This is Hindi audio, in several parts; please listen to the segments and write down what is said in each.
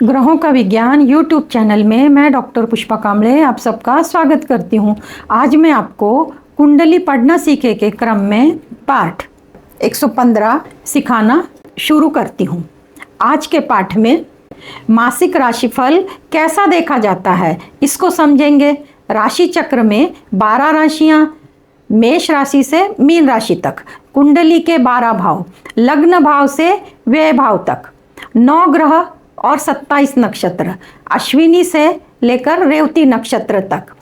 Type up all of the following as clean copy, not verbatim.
ग्रहों का विज्ञान यूट्यूब चैनल में मैं डॉक्टर पुष्पा कांबळे आप सबका स्वागत करती हूँ। आज मैं आपको कुंडली पढ़ना सीखे के क्रम में पाठ 115 सिखाना शुरू करती हूँ। आज के पाठ में मासिक राशिफल कैसा देखा जाता है इसको समझेंगे। राशि चक्र में 12 राशियाँ, मेष राशि से मीन राशि तक, कुंडली के 12 भाव, लग्न भाव से व्यय भाव तक, 9 ग्रह और 27 नक्षत्र, अश्विनी से लेकर रेवती नक्षत्र तक।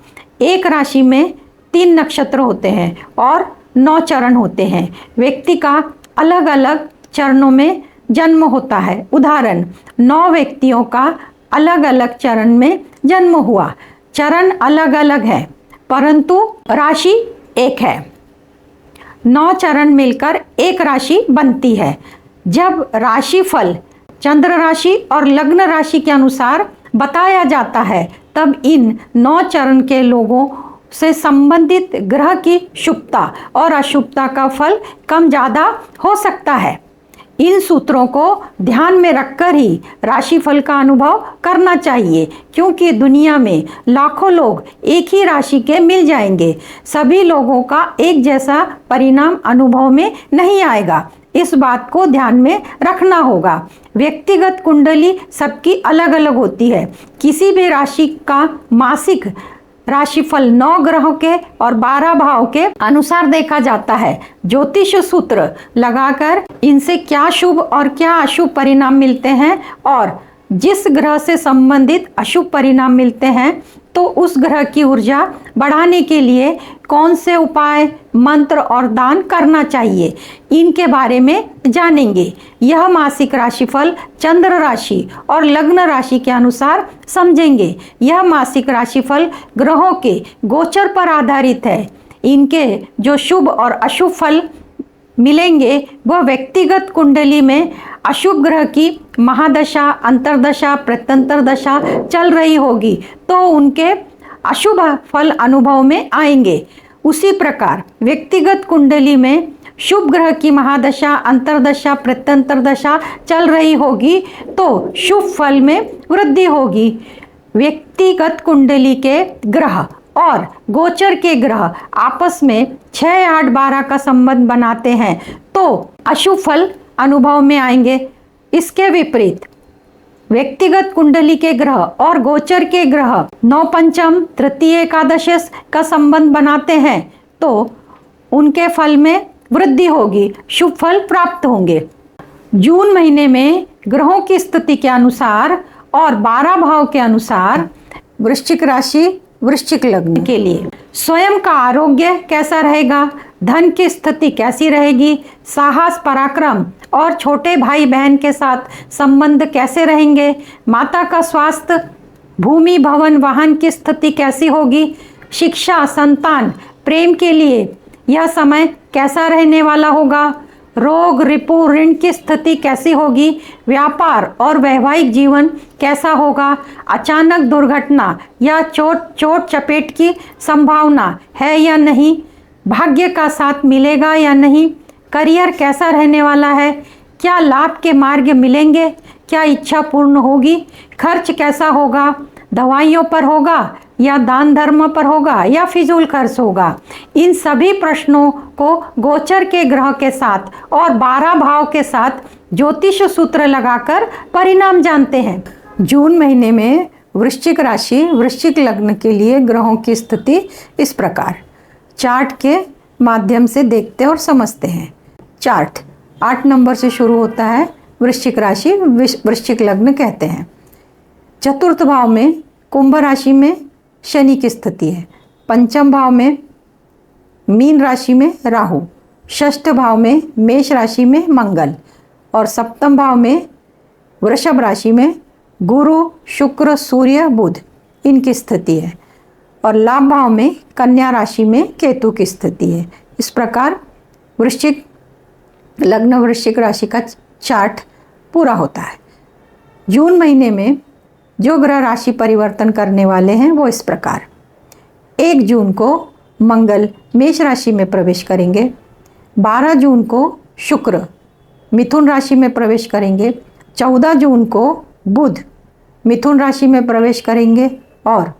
एक राशि में 3 नक्षत्र होते हैं और 9 चरण होते हैं। व्यक्ति का अलग अलग चरणों में जन्म होता है। उदाहरण, 9 व्यक्तियों का अलग अलग चरण में जन्म हुआ। चरण अलग अलग है परंतु राशि एक है। 9 चरण मिलकर एक राशि बनती है। जब राशि फल चंद्र राशि और लग्न राशि के अनुसार बताया जाता है तब इन 9 चरण के लोगों से संबंधित ग्रह की शुभता और अशुभता का फल कम ज़्यादा हो सकता है। इन सूत्रों को ध्यान में रखकर ही राशिफल का अनुभव करना चाहिए, क्योंकि दुनिया में लाखों लोग एक ही राशि के मिल जाएंगे। सभी लोगों का एक जैसा परिणाम अनुभव में नहीं आएगा। इस बात को ध्यान में रखना होगा। व्यक्तिगत कुंडली सबकी अलग अलग होती है। किसी भी राशि का मासिक राशिफल 9 ग्रहों के और 12 भाव के अनुसार देखा जाता है। ज्योतिष सूत्र लगाकर इनसे क्या शुभ और क्या अशुभ परिणाम मिलते हैं और जिस ग्रह से संबंधित अशुभ परिणाम मिलते हैं तो उस ग्रह की ऊर्जा बढ़ाने के लिए कौन से उपाय, मंत्र और दान करना चाहिए, इनके बारे में जानेंगे। यह मासिक राशिफल चंद्र राशि और लग्न राशि के अनुसार समझेंगे। यह मासिक राशिफल ग्रहों के गोचर पर आधारित है। इनके जो शुभ और अशुभ फल मिलेंगे वह व्यक्तिगत कुंडली में अशुभ ग्रह की महादशा, अंतरदशा, प्रत्यंतर दशा चल रही होगी तो उनके अशुभ फल अनुभव में आएंगे। उसी प्रकार व्यक्तिगत कुंडली में शुभ ग्रह की महादशा, अंतरदशा, प्रत्यंतर दशा चल रही होगी तो शुभ फल में वृद्धि होगी। व्यक्तिगत कुंडली के ग्रह और गोचर के ग्रह आपस में 6, 8, 12 का संबंध बनाते हैं तो अशुभ फल अनुभव में आएंगे। इसके विपरीत व्यक्तिगत कुंडली के ग्रह और गोचर के ग्रह 9 पंचम, तृतीय, एकादश का संबंध बनाते हैं तो उनके फल में वृद्धि होगी, शुभ फल प्राप्त होंगे। जून महीने में ग्रहों की स्थिति के अनुसार और 12 भाव के अनुसार वृश्चिक राशि, वृश्चिक लग्न के लिए स्वयं का आरोग्य कैसा रहेगा, धन की स्थिति कैसी रहेगी, साहस, पराक्रम और छोटे भाई बहन के साथ संबंध कैसे रहेंगे, माता का स्वास्थ्य, भूमि, भवन, वाहन की स्थिति कैसी होगी, शिक्षा, संतान, प्रेम के लिए यह समय कैसा रहने वाला होगा, रोग, रिपु, ऋण की स्थिति कैसी होगी, व्यापार और वैवाहिक जीवन कैसा होगा, अचानक दुर्घटना या चोट चपेट की संभावना है या नहीं, भाग्य का साथ मिलेगा या नहीं, करियर कैसा रहने वाला है, क्या लाभ के मार्ग मिलेंगे, क्या इच्छा पूर्ण होगी, खर्च कैसा होगा, दवाइयों पर होगा या दान धर्म पर होगा या फिजूल खर्च होगा। इन सभी प्रश्नों को गोचर के ग्रह के साथ और 12 भाव के साथ ज्योतिष सूत्र लगाकर परिणाम जानते हैं। जून महीने में वृश्चिक राशि, वृश्चिक लग्न के लिए ग्रहों की स्थिति इस प्रकार चार्ट के माध्यम से देखते और समझते हैं। चार्ट 8 नंबर से शुरू होता है। वृश्चिक राशि, वृश्चिक लग्न कहते हैं। चतुर्थ भाव में कुंभ राशि में शनि की स्थिति है। पंचम भाव में मीन राशि में राहु, षष्ठ भाव में मेष राशि में मंगल और सप्तम भाव में वृषभ राशि में गुरु, शुक्र, सूर्य, बुध इनकी स्थिति है और लाभ भाव में कन्या राशि में केतु की स्थिति है। इस प्रकार वृश्चिक लग्न, वृश्चिक राशि का चार्ट पूरा होता है। जून महीने में जो ग्रह राशि परिवर्तन करने वाले हैं वो इस प्रकार: 1 जून को मंगल मेष राशि में प्रवेश करेंगे, 12 जून को शुक्र मिथुन राशि में प्रवेश करेंगे, 14 जून को बुध मिथुन राशि में प्रवेश करेंगे और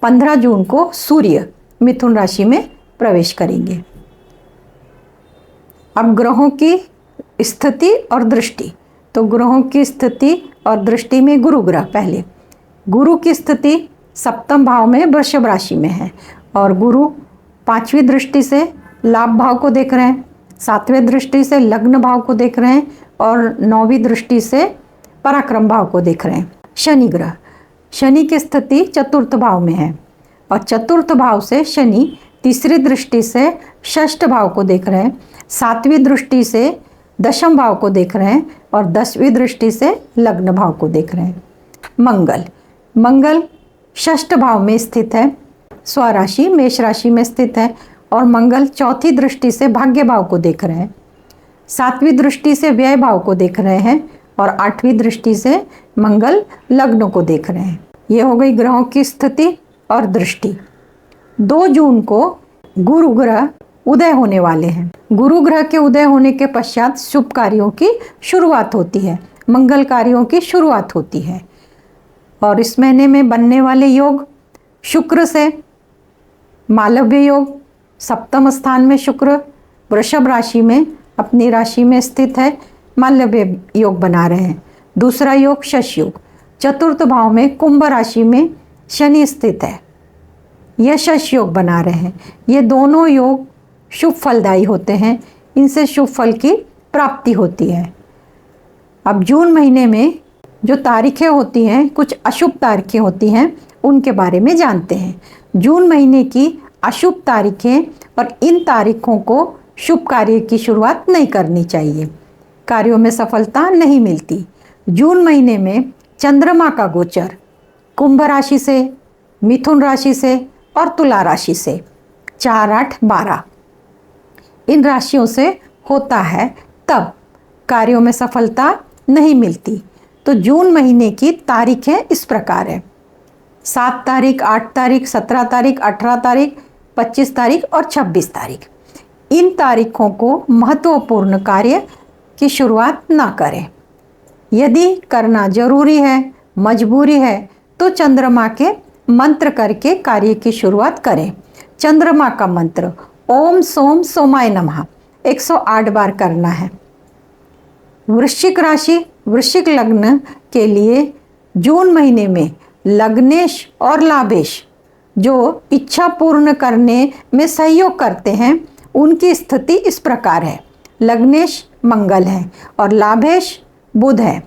15 जून को सूर्य मिथुन राशि में प्रवेश करेंगे। अब ग्रहों की स्थिति और दृष्टि, तो ग्रहों की स्थिति और दृष्टि में गुरु ग्रह, पहले गुरु की स्थिति सप्तम भाव में वृषभ राशि में है और गुरु 5वीं दृष्टि से लाभ भाव को देख रहे हैं, 7वें दृष्टि से लग्न भाव को देख रहे हैं और 9वीं दृष्टि से पराक्रम भाव को देख रहे हैं। शनि ग्रह, शनि की स्थिति चतुर्थ भाव में है और चतुर्थ भाव से शनि 3री दृष्टि से षष्ठ भाव को देख रहे हैं, 7वीं दृष्टि से दशम भाव को देख रहे हैं और 10वीं दृष्टि से लग्न भाव को देख रहे हैं। मंगल, मंगल षष्ठ भाव में स्थित है, स्वराशि मेष राशि में स्थित है और मंगल 4थी दृष्टि से भाग्य भाव को देख रहे हैं, 7वीं दृष्टि से व्यय भाव को देख रहे हैं और 8वीं दृष्टि से मंगल लग्न को देख रहे हैं। ये हो गई ग्रहों की स्थिति और दृष्टि। 2 जून को गुरु ग्रह उदय होने वाले हैं। गुरु ग्रह के उदय होने के पश्चात शुभ कार्यों की शुरुआत होती है, मंगल कार्यों की शुरुआत होती है और इस महीने में बनने वाले योग शुक्र से मालव्य योग, सप्तम स्थान में शुक्र वृषभ राशि में अपनी राशि में स्थित है, मालव्य योग बना रहे हैं। दूसरा योग शश योग, चतुर्थ भाव में कुंभ राशि में शनि स्थित है, यह शश योग बना रहे हैं। ये दोनों योग शुभ फलदायी होते हैं, इनसे शुभ फल की प्राप्ति होती है। अब जून महीने में जो तारीखें होती हैं, कुछ अशुभ तारीखें होती हैं, उनके बारे में जानते हैं। जून महीने की अशुभ तारीखें और इन तारीखों को शुभ कार्य की शुरुआत नहीं करनी चाहिए, कार्यों में सफलता नहीं मिलती। जून महीने में चंद्रमा का गोचर कुंभ राशि से, मिथुन राशि से और तुला राशि से 4, 8, 12 इन राशियों से होता है, तब कार्यों में सफलता नहीं मिलती। तो जून महीने की तारीखें इस प्रकार है: 7 तारीख, 8 तारीख, 17 तारीख, 18 तारीख, 25 तारीख और 26 तारीख। इन तारीखों को महत्वपूर्ण कार्य की शुरुआत ना करें। यदि करना जरूरी है, मजबूरी है, तो चंद्रमा के मंत्र करके कार्य की शुरुआत करें। चंद्रमा का मंत्र ओम सोम सोमाय नमः 108 बार करना है। वृश्चिक राशि, वृश्चिक लग्न के लिए जून महीने में लग्नेश और लाभेश जो इच्छा पूर्ण करने में सहयोग करते हैं, उनकी स्थिति इस प्रकार है: लग्नेश मंगल है और लाभेश बुध है।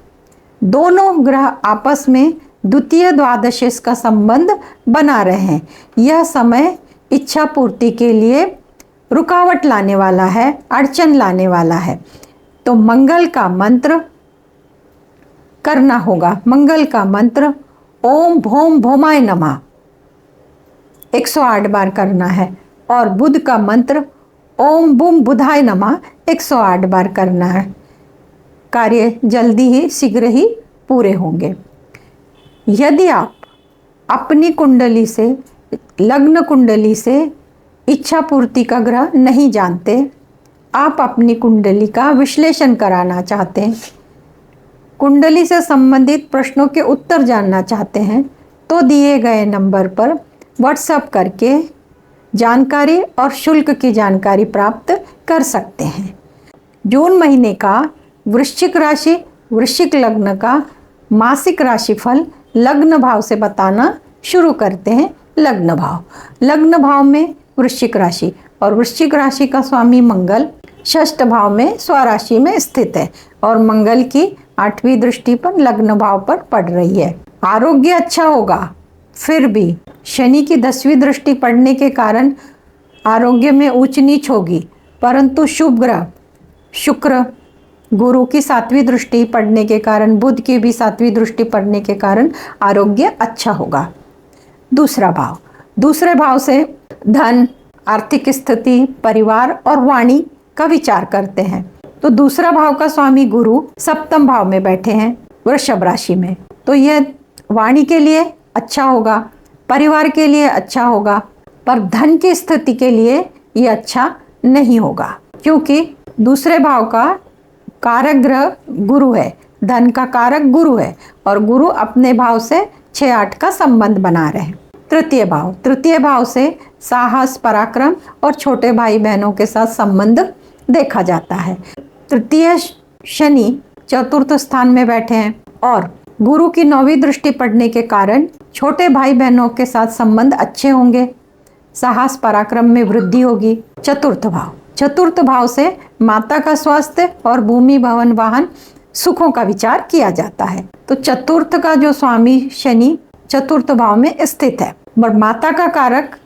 दोनों ग्रह आपस में द्वितीय द्वादशेश का संबंध बना रहे हैं। यह समय इच्छा पूर्ति के लिए रुकावट लाने वाला है, अड़चन लाने वाला है, तो मंगल का मंत्र करना होगा। मंगल का मंत्र ओम भोम भोमाय नमः 108 बार करना है और बुध का मंत्र ओम बुम बुधाय नमः 108 बार करना है। कार्य जल्दी ही, शीघ्र ही पूरे होंगे। यदि आप अपनी कुंडली से, लग्न कुंडली से इच्छा पूर्ति का ग्रह नहीं जानते, आप अपनी कुंडली का विश्लेषण कराना चाहते हैं, कुंडली से संबंधित प्रश्नों के उत्तर जानना चाहते हैं, तो दिए गए नंबर पर व्हाट्सएप करके जानकारी और शुल्क की जानकारी प्राप्त कर सकते हैं। जून महीने का वृश्चिक राशि, वृश्चिक लग्न का मासिक राशिफल लग्न भाव से बताना शुरू करते हैं। लग्न भाव, लग्न भाव में वृश्चिक राशि और वृश्चिक राशि का स्वामी मंगल षष्ठ भाव में स्वराशि में स्थित है और मंगल की 8वीं दृष्टि पर लग्न भाव पर पड़ रही है। आरोग्य अच्छा होगा, फिर भी शनि की 10वीं दृष्टि पड़ने के कारण आरोग्य में ऊंच नीच होगी, परंतु शुभ ग्रह शुक्र, गुरु की 7वीं दृष्टि पड़ने के कारण, बुध की भी 7वीं दृष्टि पड़ने के कारण आरोग्य अच्छा होगा। दूसरा भाव, दूसरे भाव से धन, आर्थिक स्थिति, परिवार और वाणी का विचार करते हैं। तो दूसरा भाव का स्वामी गुरु सप्तम भाव में बैठे हैं वृषभ राशि में, तो यह वाणी के लिए अच्छा होगा, परिवार के लिए अच्छा होगा, पर धन की स्थिति के लिए ये अच्छा नहीं होगा, क्योंकि दूसरे भाव का कारक ग्रह गुरु है धन का कारक गुरु है और गुरु अपने भाव से 6-8 का संबंध बना रहे हैं। तृतीय भाव से साहस, पराक्रम और छोटे भाई बहनों के साथ संबंध देखा जाता है। तृतीय शनि चतुर्थ स्थान में बैठे हैं और गुरु की 9वीं दृष्टि पड़ने के कारण छोटे भाई बहनों के साथ संबंध अच्छे होंगे, साहस पराक्रम में वृद्धि होगी। चतुर्थ भाव से माता का स्वास्थ्य और भूमि भवन वाहन सुखों का विचार किया जाता है। तो चतुर्थ का जो स्वामी शनि चतुर्थ भाव में स्थित है और माता का कारक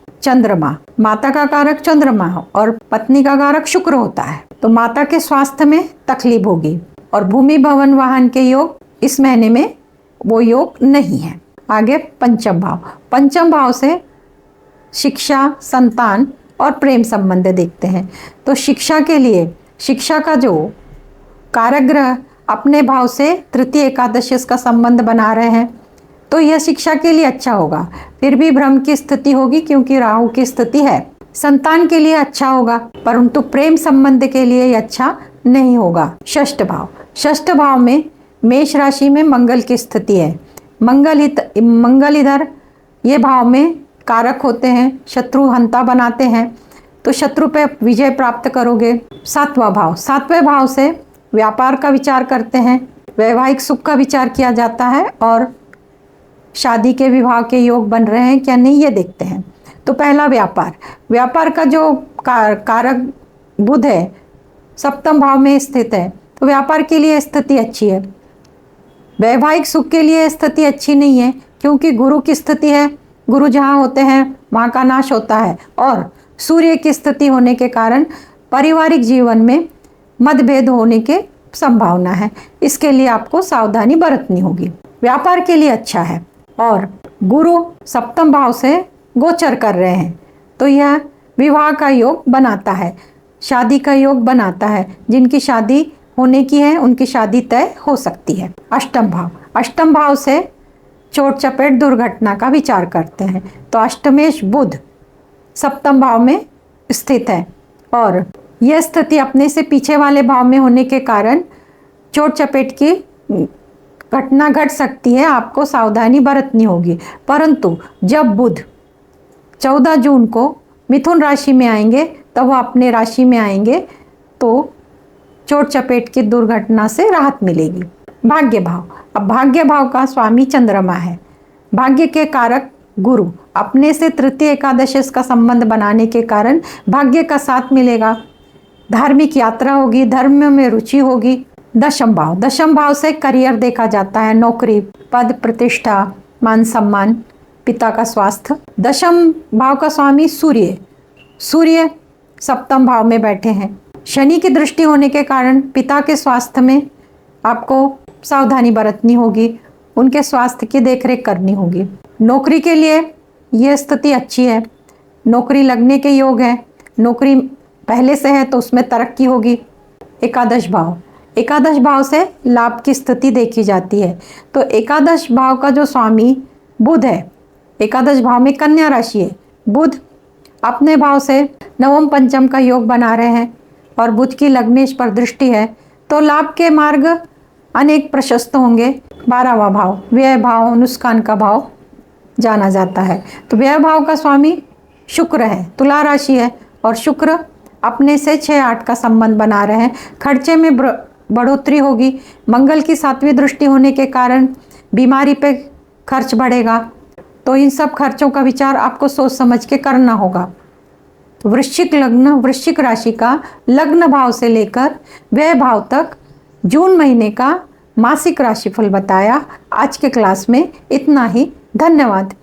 चंद्रमा और पत्नी का कारक शुक्र होता है, तो माता के स्वास्थ्य में तकलीफ होगी। और भूमि भवन वाहन के योग इस महीने में वो योग नहीं है। आगे पंचम भाव से शिक्षा, संतान और प्रेम संबंध देखते हैं। तो शिक्षा के लिए शिक्षा का जो कारक ग्रह अपने भाव से तृतीय एकादशी का संबंध बना रहे हैं, तो यह शिक्षा के लिए अच्छा होगा। फिर भी भ्रम की स्थिति होगी क्योंकि राहु की स्थिति है। संतान के लिए अच्छा होगा परंतु प्रेम संबंध के लिए यह अच्छा नहीं होगा। षष्ठ भाव में मेष राशि में मंगल की स्थिति है। मंगल इधर ये भाव में कारक होते हैं, शत्रु हंता बनाते हैं, तो शत्रु पे विजय प्राप्त करोगे। सातवें भाव से व्यापार का विचार करते हैं, वैवाहिक सुख का विचार किया जाता है और शादी के विवाह के योग बन रहे हैं क्या नहीं ये देखते हैं। तो पहला व्यापार का जो कारक बुध है सप्तम भाव में स्थित है, तो व्यापार के लिए स्थिति अच्छी है। वैवाहिक सुख के लिए स्थिति अच्छी नहीं है क्योंकि गुरु की स्थिति है, गुरु जहाँ होते हैं वहाँ का नाश होता है और सूर्य की स्थिति होने के कारण पारिवारिक जीवन में मतभेद होने के संभावना है। इसके लिए आपको सावधानी बरतनी होगी। व्यापार के लिए अच्छा है और गुरु सप्तम भाव से गोचर कर रहे हैं, तो यह विवाह का योग बनाता है, शादी का योग बनाता है। जिनकी शादी होने की है उनकी शादी तय हो सकती है। अष्टम भाव से चोट चपेट दुर्घटना का विचार करते हैं, तो अष्टमेश बुध सप्तम भाव में स्थित है और यह स्थिति अपने से पीछे वाले भाव में होने के कारण चोट चपेट की घटना घट सकती है, आपको सावधानी बरतनी होगी। परंतु जब बुध 14 जून को मिथुन राशि में आएंगे तब वो अपने राशि में आएंगे तो चोट चपेट की दुर्घटना से राहत मिलेगी। भाग्य भाव का स्वामी चंद्रमा है। भाग्य के कारक गुरु अपने से तृतीय एकादशी का संबंध बनाने के कारण भाग्य का साथ मिलेगा, धार्मिक यात्रा होगी, धर्म में रुचि होगी। दशम भाव से करियर देखा जाता है, नौकरी, पद, प्रतिष्ठा, मान सम्मान, पिता का स्वास्थ्य। दशम भाव का स्वामी सूर्य सप्तम भाव में बैठे हैं। शनि की दृष्टि होने के कारण पिता के स्वास्थ्य में आपको सावधानी बरतनी होगी, उनके स्वास्थ्य की देखरेख करनी होगी। नौकरी के लिए यह स्थिति अच्छी है, नौकरी लगने के योग है, नौकरी पहले से है तो उसमें तरक्की होगी। एकादश भाव से लाभ की स्थिति देखी जाती है, तो एकादश भाव का जो स्वामी बुध है, एकादश भाव में कन्या राशि है, बुध अपने भाव से नवम पंचम का योग बना रहे हैं और बुध की लग्नेश पर दृष्टि है, तो लाभ के मार्ग अनेक प्रशस्त होंगे। 12वां भाव व्यय भाव, नुकसान का भाव जाना जाता है, तो व्यय भाव का स्वामी शुक्र है, तुला राशि है और शुक्र अपने से 6-8 का संबंध बना रहे हैं। खर्चे में बढ़ोतरी होगी। मंगल की 7वीं दृष्टि होने के कारण बीमारी पे खर्च बढ़ेगा, तो इन सब खर्चों का विचार आपको सोच समझ के करना होगा। वृश्चिक राशि का लग्न भाव से लेकर व्यय भाव तक जून महीने का मासिक राशिफल बताया। आज के क्लास में इतना ही। धन्यवाद।